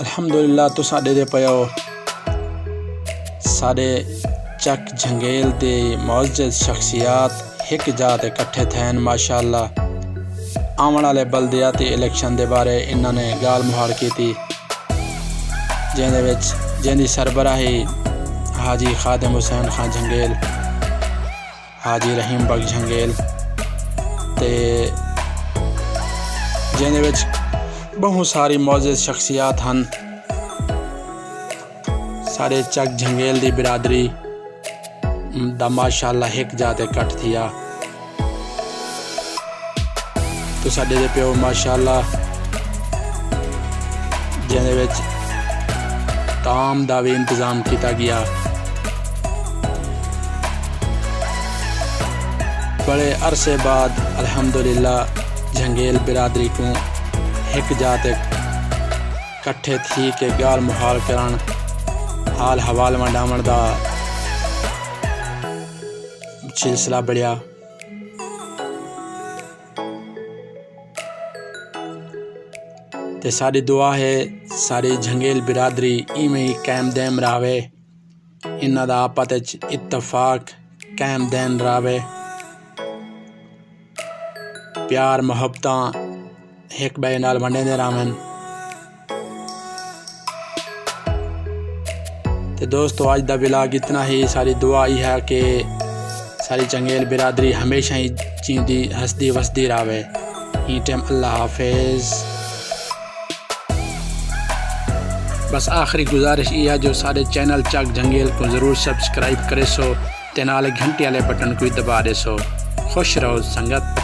अल्हम्दुलिल्लाह तुसां ॾेदे पियो साडे चक झंगेल दे मुअज़्ज़ज़ शख्सियात एक जगह ते इकट्ठे थियन। माशाअल्लाह आवन वाले बल्दियाती इलेक्शन दे बारे इन्होंने गाल मुहाड़ की थी, जिंदी सरबराही हाजी खादिम हुसैन खान झंगेल, हाजी रहीम बग झंगेल ते जिंदे बहुत सारी मुअज़्ज़ज़ शख्सियात हैं। सारे चक झंगेल दी बिरादरी दा माशाअल्लाह एक जाते कट थिया। तुसां ॾेदे पियो माशाअल्लाह जिंदे ताम दा भी इंतज़ाम किया गया। बड़े अरसे बाद अल्हम्दुलिल्लाह झंगेल बिरादरी को एक जाते कट्ठे थी के गाल मुहाल करन, हाल हवाल वंडावण दा सिलसिला बढ़िया। ते सारी दुआ है सारी झंगेल बिरादरी इवें ही कायम दैम रहे, इन्हां दा आपस विच इत्तफाक कायम दैन रहे, प्यार मुहब्बतां एक बे नाल वंडेंदे रहन। तो दोस्तों आज दा व्लॉग इतना ही। सारी दुआ ही है कि सारी झंगेल बिरादरी हमेशा ही जींदी हंसदी वसदी रहे। ई टाइम अल्लाह हाफिज़। बस आखिरी गुजारिश ये है जो सारे चैनल चक झंगेल को ज़रूर सब्सक्राइब करे सो ते नाले घंटी वाले बटन को दबा दे सो। खुश रहो संगत।